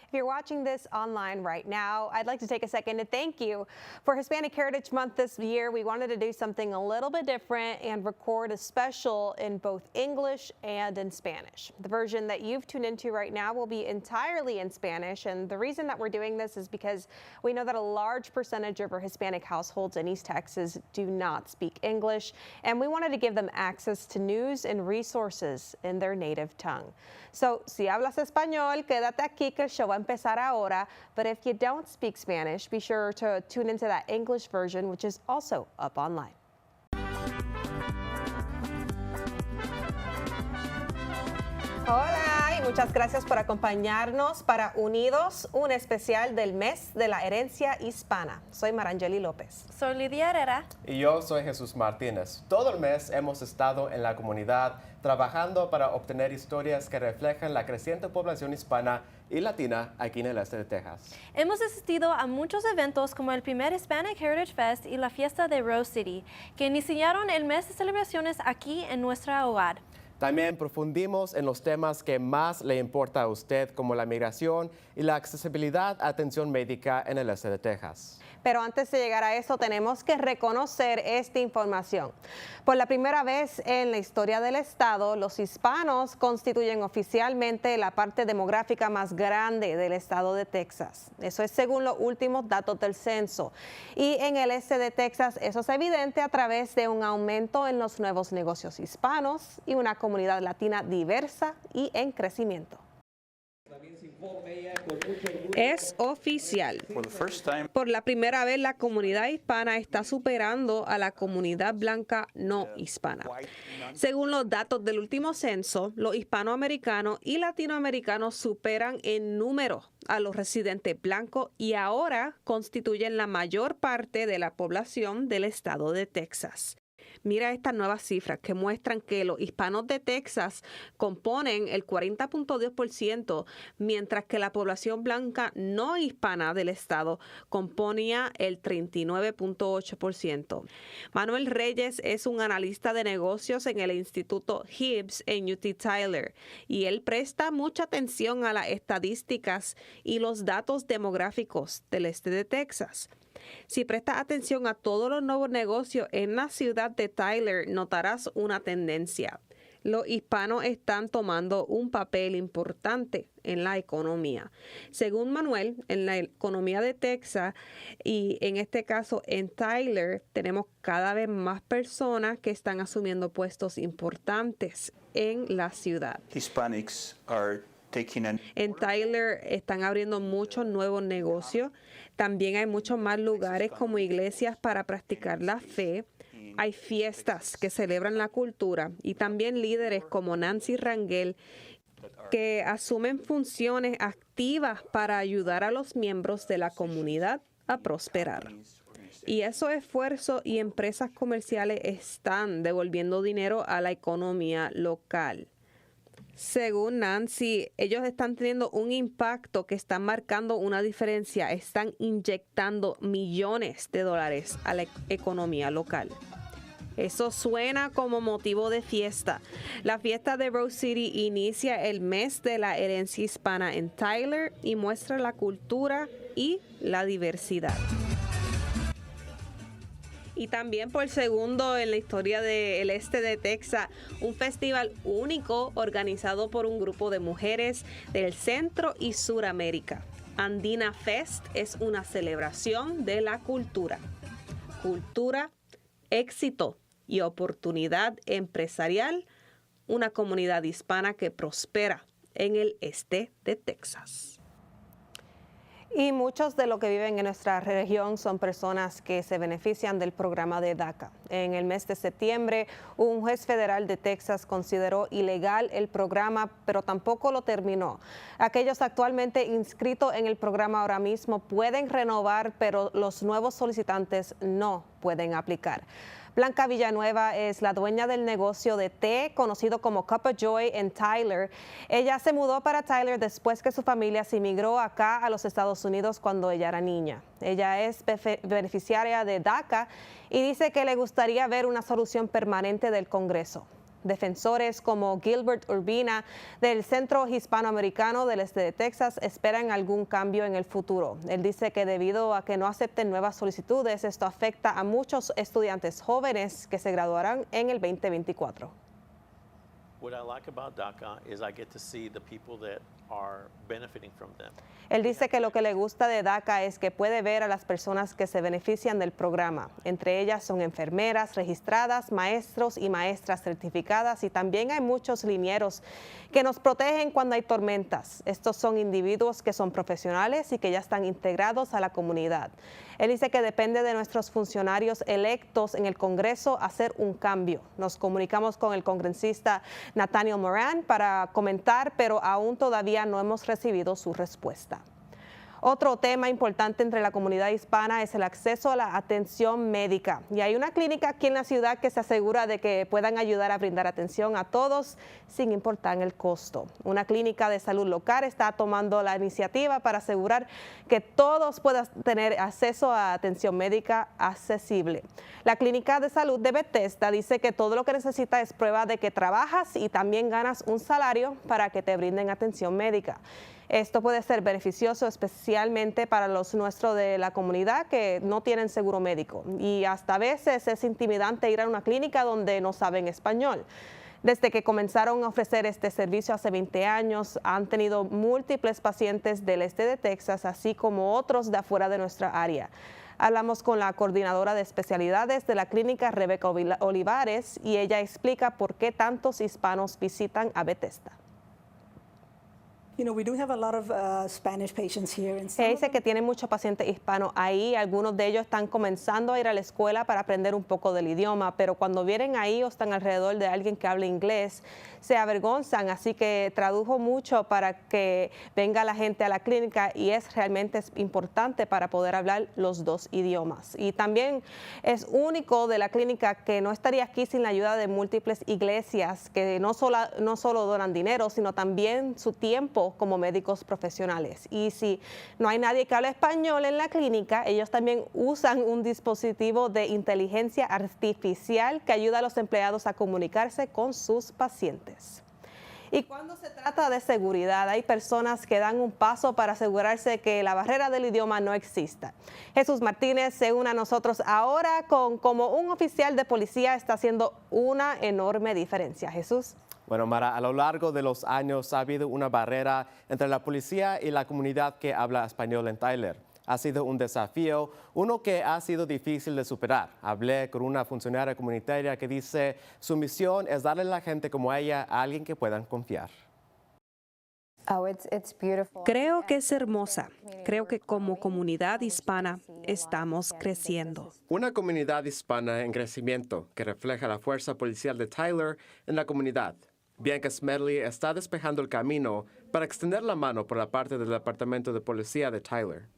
If you're watching this online right now, I'd like to take a second to thank you. For Hispanic Heritage Month this year, we wanted to do something a little bit different and record a special in both English and in Spanish. The version that you've tuned into right now will be entirely in Spanish, and the reason that we're doing this is because we know that a large percentage of our Hispanic households in East Texas do not speak English, and we wanted to give them access to news and resources in their native tongue. So, si hablas español, quédate aquí que el show va a empezar ahora, but if you don't speak Spanish, be sure to tune into that English version, which is also up online. Hola y muchas gracias por acompañarnos para UNIDOS, un especial del mes de la herencia hispana. Soy Marangeli López. Soy Lidia Herrera. Y yo soy Jesús Martínez. Todo el mes hemos estado en la comunidad trabajando para obtener historias que reflejan la creciente población hispana y latina aquí en el este de Texas. Hemos asistido a muchos eventos como el primer Hispanic Heritage Fest y la fiesta de Rose City, que iniciaron el mes de celebraciones aquí en nuestro hogar. También profundimos en los temas que más le importa a usted, como la migración y la accesibilidad a atención médica en el este de Texas. Pero antes de llegar a eso, tenemos que reconocer esta información. Por la primera vez en la historia del estado, los hispanos constituyen oficialmente la parte demográfica más grande del estado de Texas. Eso es según los últimos datos del censo. Y en el este de Texas, eso es evidente a través de un aumento en los nuevos negocios hispanos y una comunidad latina diversa y en crecimiento. Es oficial. Por la primera vez, la comunidad hispana está superando a la comunidad blanca no hispana. Según los datos del último censo, los hispanoamericanos y latinoamericanos superan en número a los residentes blancos y ahora constituyen la mayor parte de la población del estado de Texas. Mira estas nuevas cifras que muestran que los hispanos de Texas componen el 40.2%, mientras que la población blanca no hispana del estado componía el 39.8%. Manuel Reyes es un analista de negocios en el Instituto Hibbs en UT Tyler y él presta mucha atención a las estadísticas y los datos demográficos del este de Texas. Si prestas atención a todos los nuevos negocios en la ciudad de Tyler, notarás una tendencia. Los hispanos están tomando un papel importante en la economía. Según Manuel, en la economía de Texas y en este caso en Tyler, tenemos cada vez más personas que están asumiendo puestos importantes en la ciudad. En Tyler están abriendo muchos nuevos negocios. También hay muchos más lugares como iglesias para practicar la fe. Hay fiestas que celebran la cultura y también líderes como Nancy Rangel que asumen funciones activas para ayudar a los miembros de la comunidad a prosperar. Y esos esfuerzos y empresas comerciales están devolviendo dinero a la economía local. Según Nancy, ellos están teniendo un impacto que están marcando una diferencia. Están inyectando millones de dólares a la economía local. Eso suena como motivo de fiesta. La fiesta de Rose City inicia el mes de la herencia hispana en Tyler y muestra la cultura y la diversidad. Y también por segundo en la historia del este de Texas, un festival único organizado por un grupo de mujeres del Centro y Suramérica. Andina Fest es una celebración de la cultura. Cultura, éxito y oportunidad empresarial, una comunidad hispana que prospera en el este de Texas. Y muchos de los que viven en nuestra región son personas que se benefician del programa de DACA. En el mes de septiembre, un juez federal de Texas consideró ilegal el programa, pero tampoco lo terminó. Aquellos actualmente inscritos en el programa ahora mismo pueden renovar, pero los nuevos solicitantes no pueden aplicar. Blanca Villanueva es la dueña del negocio de té conocido como Cup of Joy en Tyler. Ella se mudó para Tyler después que su familia se emigró acá a los Estados Unidos cuando ella era niña. Ella es beneficiaria de DACA y dice que le gustaría ver una solución permanente del Congreso. Defensores como Gilbert Urbina del Centro Hispanoamericano del Este de Texas esperan algún cambio en el futuro. Él dice que debido a que no acepten nuevas solicitudes, esto afecta a muchos estudiantes jóvenes que se graduarán en el 2024. What I like about DACA is I get to see the people that are benefiting from them. Él dice que lo que le gusta de DACA es que puede ver a las personas que se benefician del programa. Entre ellas son enfermeras registradas, maestros y maestras certificadas y también hay muchos linieros que nos protegen cuando hay tormentas. Estos son individuos que son profesionales y que ya están integrados a la comunidad. Él dice que depende de nuestros funcionarios electos en el Congreso hacer un cambio. Nos comunicamos con el congresista Nathaniel Moran para comentar, pero aún todavía no hemos recibido su respuesta. Otro tema importante entre la comunidad hispana es el acceso a la atención médica. Y hay una clínica aquí en la ciudad que se asegura de que puedan ayudar a brindar atención a todos sin importar el costo. Una clínica de salud local está tomando la iniciativa para asegurar que todos puedan tener acceso a atención médica accesible. La clínica de salud de Bethesda dice que todo lo que necesita es prueba de que trabajas y también ganas un salario para que te brinden atención médica. Esto puede ser beneficioso especialmente para los nuestros de la comunidad que no tienen seguro médico y hasta a veces es intimidante ir a una clínica donde no saben español. Desde que comenzaron a ofrecer este servicio hace 20 años, han tenido múltiples pacientes del este de Texas, así como otros de afuera de nuestra área. Hablamos con la coordinadora de especialidades de la clínica, Rebeca Olivares, y ella explica por qué tantos hispanos visitan a Bethesda. We do have a lot of Spanish patients here. Ella dice que tiene muchos pacientes hispanos ahí, algunos de ellos están comenzando a ir a la escuela para aprender un poco del idioma, pero cuando vienen ahí o están alrededor de alguien que habla inglés, se avergonzan, así que tradujo mucho para que venga la gente a la clínica y es realmente importante para poder hablar los dos idiomas. Y también es único de la clínica que no estaría aquí sin la ayuda de múltiples iglesias que no solo donan dinero, sino también su tiempo como médicos profesionales. Y si no hay nadie que hable español en la clínica, ellos también usan un dispositivo de inteligencia artificial que ayuda a los empleados a comunicarse con sus pacientes. Y cuando se trata de seguridad, hay personas que dan un paso para asegurarse de que la barrera del idioma no exista. Jesús Martínez se une a nosotros ahora con cómo un oficial de policía está haciendo una enorme diferencia. Jesús. Bueno, Mara, a lo largo de los años ha habido una barrera entre la policía y la comunidad que habla español en Tyler. Ha sido un desafío, uno que ha sido difícil de superar. Hablé con una funcionaria comunitaria que dice su misión es darle a la gente como ella a alguien que puedan confiar. Creo que es hermosa. Creo que como comunidad hispana estamos creciendo. Una comunidad hispana en crecimiento que refleja la fuerza policial de Tyler en la comunidad. Bianca Smedley está despejando el camino para extender la mano por la parte del Departamento de Policía de Tyler.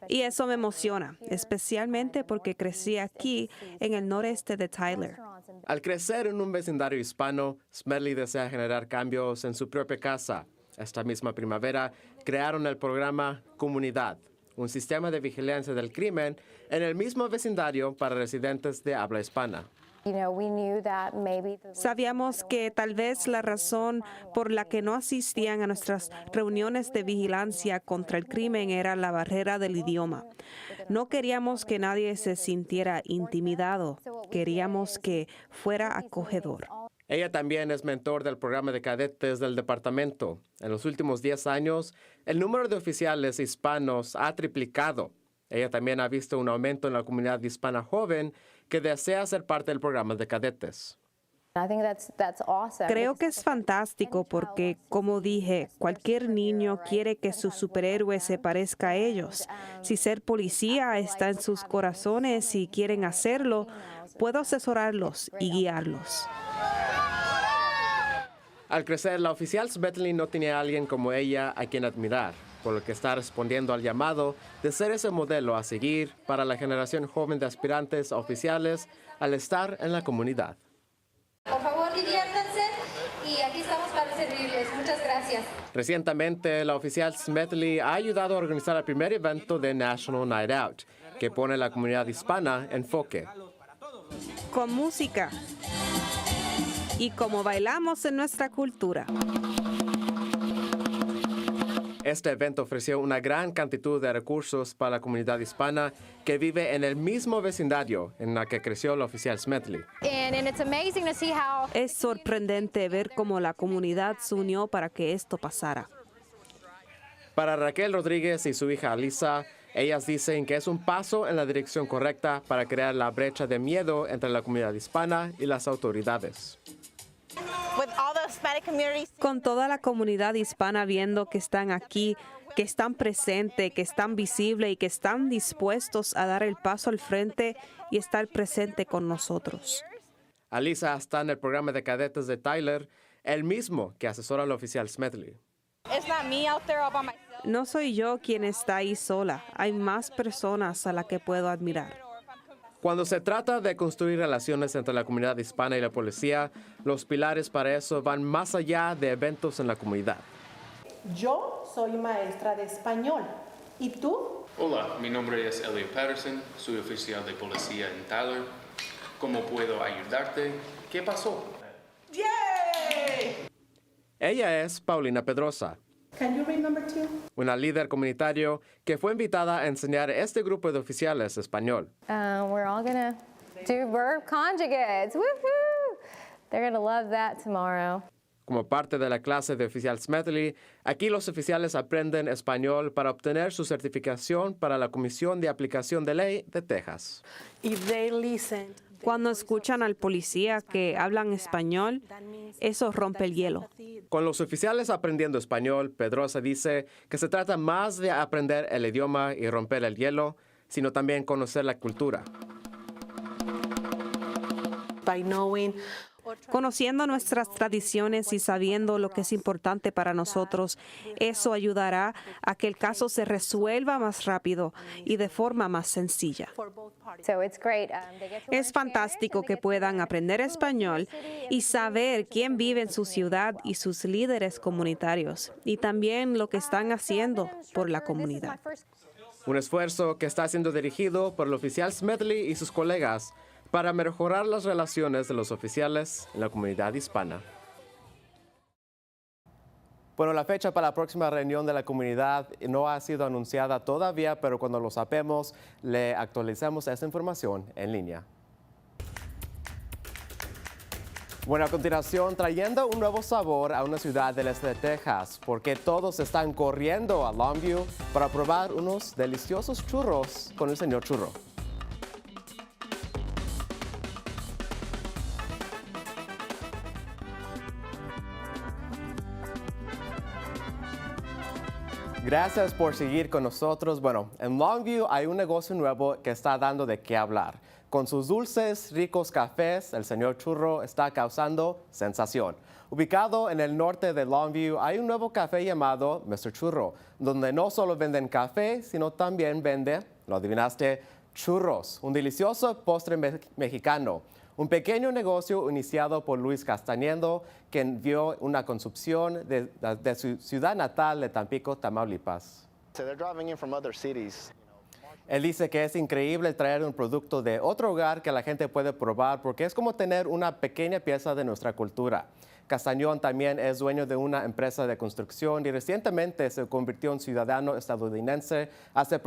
Y eso me emociona, especialmente porque crecí aquí en el noreste de Tyler. Al crecer en un vecindario hispano, Smedley desea generar cambios en su propia casa. Esta misma primavera crearon el programa Comunidad, un sistema de vigilancia del crimen en el mismo vecindario para residentes de habla hispana. Sabíamos que tal vez la razón por la que no asistían a nuestras reuniones de vigilancia contra el crimen era la barrera del idioma. No queríamos que nadie se sintiera intimidado, queríamos que fuera acogedor. Ella también es mentor del programa de cadetes del departamento. En los últimos 10 años, el número de oficiales hispanos ha triplicado. Ella también ha visto un aumento en la comunidad hispana joven que desea ser parte del programa de cadetes. Creo que es fantástico porque, como dije, cualquier niño quiere que su superhéroe se parezca a ellos. Si ser policía está en sus corazones y quieren hacerlo, puedo asesorarlos y guiarlos. Al crecer, la oficial Smedley no tenía a alguien como ella a quien admirar, por lo que está respondiendo al llamado de ser ese modelo a seguir para la generación joven de aspirantes a oficiales al estar en la comunidad. Por favor, diviértanse y aquí estamos para servirles. Muchas gracias. Recientemente, la oficial Smedley ha ayudado a organizar el primer evento de National Night Out, que pone a la comunidad hispana en enfoque. Con música, y cómo bailamos en nuestra cultura. Este evento ofreció una gran cantidad de recursos para la comunidad hispana que vive en el mismo vecindario en la que creció el oficial Smedley. Es sorprendente ver cómo la comunidad se unió para que esto pasara. Para Raquel Rodríguez y su hija Alisa, ellas dicen que es un paso en la dirección correcta para crear la brecha de miedo entre la comunidad hispana y las autoridades. Con toda la comunidad hispana viendo que están aquí, que están presentes, que están visibles y que están dispuestos a dar el paso al frente y estar presente con nosotros. Alisa está en el programa de cadetes de Tyler, el mismo que asesora al oficial Smedley. No soy yo quien está ahí sola, hay más personas a las que puedo admirar. Cuando se trata de construir relaciones entre la comunidad hispana y la policía, los pilares para eso van más allá de eventos en la comunidad. Yo soy maestra de español. ¿Y tú? Hola, mi nombre es Elliot Patterson, soy oficial de policía en Tyler. ¿Cómo puedo ayudarte? ¿Qué pasó? ¡Yay! Ella es Paulina Pedrosa, Can you read number 2? una líder comunitario que fue invitada a enseñar a este grupo de oficiales español. We're all gonna do verb conjugates. Woohoo! They're gonna love that tomorrow. Como parte de la clase de oficial Smedley, aquí los oficiales aprenden español para obtener su certificación para la Comisión de Aplicación de Ley de Texas. Cuando escuchan al policía que hablan español, eso rompe el hielo. Con los oficiales aprendiendo español, Pedrosa dice que se trata más de aprender el idioma y romper el hielo, sino también conocer la cultura. Conociendo nuestras tradiciones y sabiendo lo que es importante para nosotros, eso ayudará a que el caso se resuelva más rápido y de forma más sencilla. So it's great. Es fantástico que puedan aprender español y saber quién vive en su ciudad y sus líderes comunitarios, y también lo que están haciendo por la comunidad. Un esfuerzo que está siendo dirigido por el oficial Smedley y sus colegas para mejorar las relaciones de los oficiales en la comunidad hispana. Bueno, la fecha para la próxima reunión de la comunidad no ha sido anunciada todavía, pero cuando lo sepamos, le actualizamos esa información en línea. Bueno, a continuación, trayendo un nuevo sabor a una ciudad del este de Texas, porque todos están corriendo a Longview para probar unos deliciosos churros con el señor Churro. Gracias por seguir con nosotros. Bueno, en Longview hay un negocio nuevo que está dando de qué hablar. Con sus dulces, ricos cafés, el señor Churro está causando sensación. Ubicado en el norte de Longview, hay un nuevo café llamado Mr. Churro, donde no solo venden café, sino también vende, lo adivinaste, churros, un delicioso postre mexicano. Un pequeño negocio iniciado por Luis Castañedo, quien vio una consumpción de su ciudad natal de Tampico, Tamaulipas. Él dice que es increíble traer un producto de otro hogar que la gente puede probar porque es como tener una pequeña pieza de nuestra cultura. Castañón también es dueño de una empresa de construcción y recientemente se convirtió en ciudadano estadounidense hace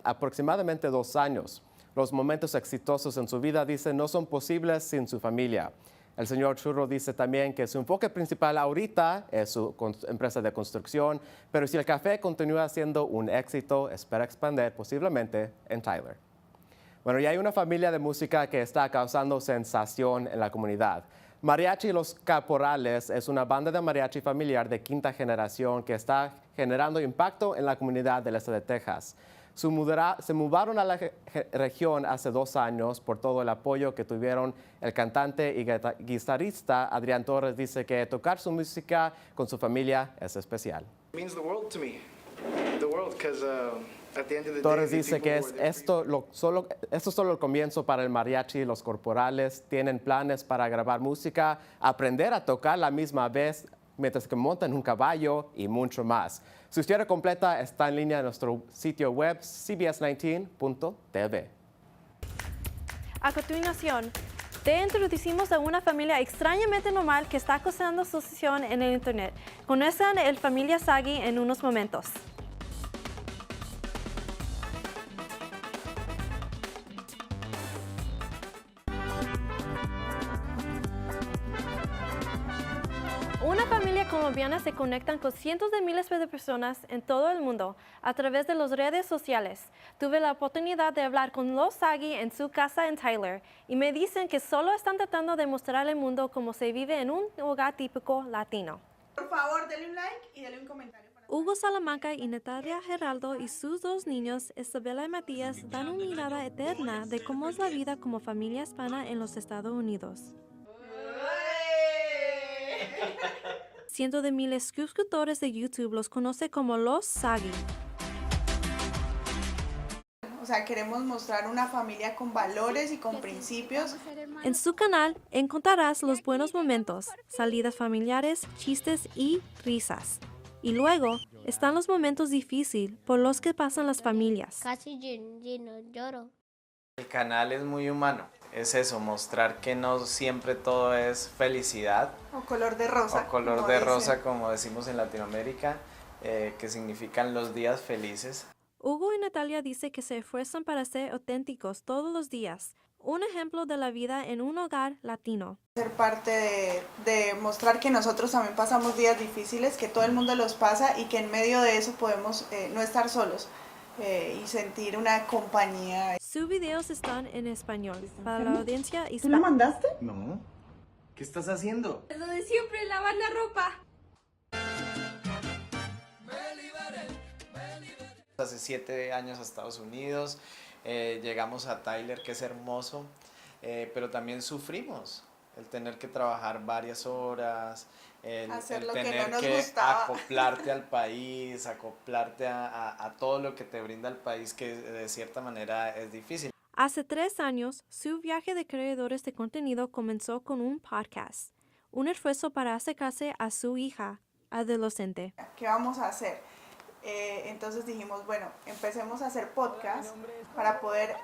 aproximadamente 2 años. Los momentos exitosos en su vida, dice, no son posibles sin su familia. El señor Churro dice también que su enfoque principal ahorita es su empresa de construcción, pero si el café continúa siendo un éxito, espera expandir posiblemente en Tyler. Bueno, y hay una familia de música que está causando sensación en la comunidad. Mariachi Los Caporales es una banda de mariachi familiar de 5ª generación que está generando impacto en la comunidad del este de Texas. Se mudaron a la región hace 2 años por todo el apoyo que tuvieron. El cantante y guitarrista Adrián Torres dice que tocar su música con su familia es especial. Torres dice que esto es solo el comienzo para el mariachi. Los corporales tienen planes para grabar música, aprender a tocar la misma vez mientras que montan un caballo y mucho más. Su historia completa está en línea en nuestro sitio web CBS19.tv. A continuación, Te introducimos a una familia extrañamente normal que está acosando su sesión en el internet. Conozcan a la familia Sagi en unos momentos. Una familia colombiana se conecta con cientos de miles de personas en todo el mundo a través de las redes sociales. Tuve la oportunidad de hablar con los Sagi en su casa en Tyler y me dicen que solo están tratando de mostrar al mundo cómo se vive en un hogar típico latino. Por favor, denle un like y denle un comentario. Hugo Salamanca y Natalia Geraldo y sus dos niños, Isabela y Matías, dan una mirada eterna de cómo es la vida como familia hispana en los Estados Unidos. Cientos de miles de suscriptores de YouTube los conoce como los Sagi. O sea, queremos mostrar una familia con valores y con principios. En su canal encontrarás los buenos momentos, salidas familiares, chistes y risas. Y luego están los momentos difíciles por los que pasan las familias. Casi lloro. El canal es muy humano, es eso, mostrar que no siempre todo es felicidad. O color de rosa. O color de rosa, como decimos en Latinoamérica, que significan los días felices. Hugo y Natalia dicen que se esfuerzan para ser auténticos todos los días. Un ejemplo de la vida en un hogar latino. Ser parte de mostrar que nosotros también pasamos días difíciles, que todo el mundo los pasa y que en medio de eso podemos no estar solos. Y sentir una compañía. Sus videos están en español para la audiencia hispana. ¿Tú la mandaste? No. ¿Qué estás haciendo? Lo de siempre, lavar la ropa. Hace 7 años a Estados Unidos, llegamos a Tyler, que es hermoso, pero también sufrimos el tener que trabajar varias horas, el tener que acoplarte al país, acoplarte a todo lo que te brinda el país, que de cierta manera es difícil. Hace 3 años, su viaje de creadores de contenido comenzó con un podcast, un esfuerzo para acercarse a su hija adolescente. ¿Qué vamos a hacer? Entonces dijimos, bueno, empecemos a hacer podcast para poder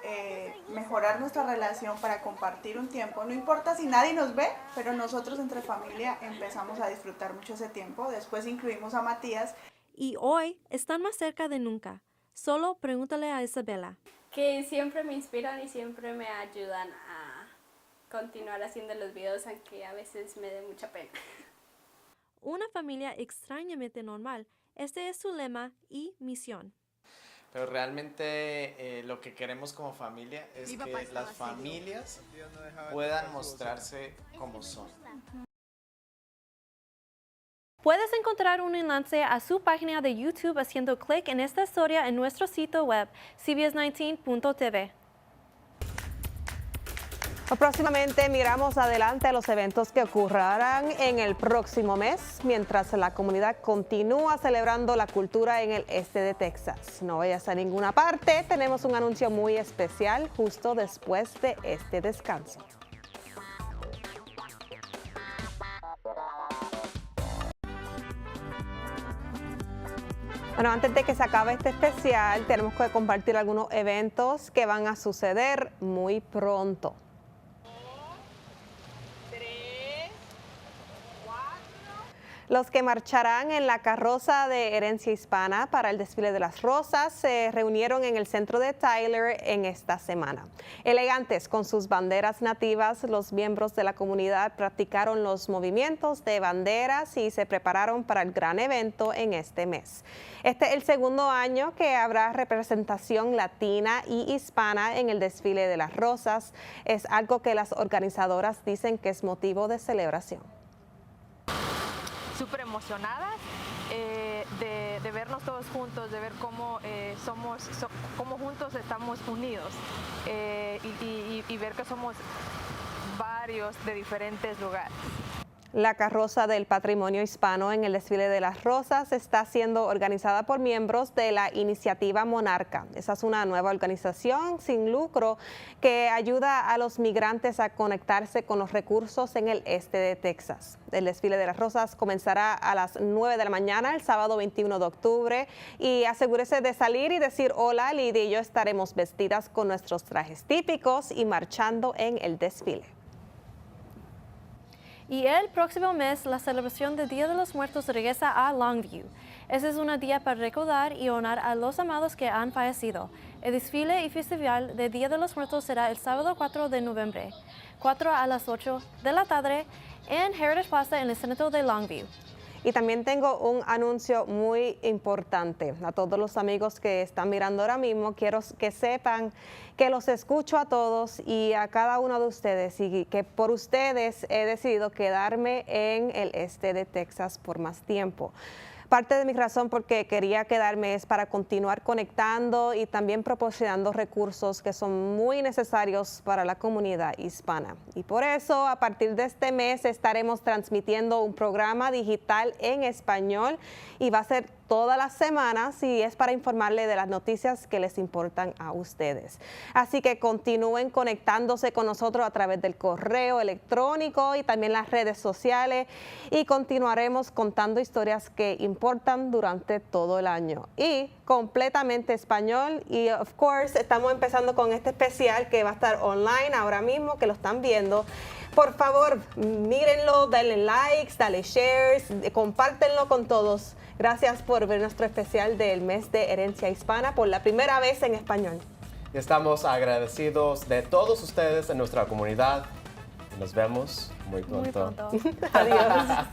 mejorar nuestra relación, para compartir un tiempo. No importa si nadie nos ve, pero nosotros entre familia empezamos a disfrutar mucho ese tiempo. Después incluimos a Matías. Y hoy están más cerca de nunca. Solo pregúntale a Isabela. Que siempre me inspiran y siempre me ayudan a continuar haciendo los videos, aunque a veces me dé mucha pena. Una familia extrañamente normal. Este es su lema y misión. Pero realmente lo que queremos como familia es que las familias puedan mostrarse como son. Puedes encontrar un enlace a su página de YouTube haciendo clic en esta historia en nuestro sitio web, CBS19.tv. Próximamente miramos adelante a los eventos que ocurrirán en el próximo mes, mientras la comunidad continúa celebrando la cultura en el este de Texas. No vayas a ninguna parte, tenemos un anuncio muy especial justo después de este descanso. Bueno, antes de que se acabe este especial, tenemos que compartir algunos eventos que van a suceder muy pronto. Los que marcharán en la carroza de Herencia Hispana para el desfile de las rosas se reunieron en el centro de Tyler en esta semana. Elegantes con sus banderas nativas, los miembros de la comunidad practicaron los movimientos de banderas y se prepararon para el gran evento en este mes. Este es el segundo año que habrá representación latina y hispana en el desfile de las rosas. Es algo que las organizadoras dicen que es motivo de celebración. Súper emocionadas de vernos todos juntos, de ver cómo cómo juntos estamos unidos y ver que somos varios de diferentes lugares. La carroza del patrimonio hispano en el desfile de las rosas está siendo organizada por miembros de la iniciativa Monarca. Esa es una nueva organización sin lucro que ayuda a los migrantes a conectarse con los recursos en el este de Texas. El desfile de las rosas comenzará a las 9 de la mañana el sábado 21 de octubre y asegúrese de salir y decir hola. Lidia y yo estaremos vestidas con nuestros trajes típicos y marchando en el desfile. Y el próximo mes, la celebración del Día de los Muertos regresa a Longview. Ese es un día para recordar y honrar a los amados que han fallecido. El desfile y festival del Día de los Muertos será el sábado 4 de noviembre, 4 a las 8 de la tarde, en Heritage Plaza en el centro de Longview. Y también tengo un anuncio muy importante. A todos los amigos que están mirando ahora mismo, quiero que sepan que los escucho a todos y a cada uno de ustedes y que por ustedes he decidido quedarme en el este de Texas por más tiempo. Parte de mi razón por qué quería quedarme es para continuar conectando y también proporcionando recursos que son muy necesarios para la comunidad hispana. Y por eso, a partir de este mes, estaremos transmitiendo un programa digital en español y va a ser todas las semanas y es para informarle de las noticias que les importan a ustedes. Así que continúen conectándose con nosotros a través del correo electrónico y también las redes sociales y continuaremos contando historias que importan durante todo el año y completamente español. Y of course estamos empezando con este especial que va a estar online ahora mismo, que lo están viendo. Por favor, mírenlo, denle likes, dale shares, compártenlo con todos. Gracias por ver nuestro especial del mes de Herencia Hispana por la primera vez en español. Estamos agradecidos de todos ustedes en nuestra comunidad. Nos vemos muy pronto. Muy pronto. Adiós.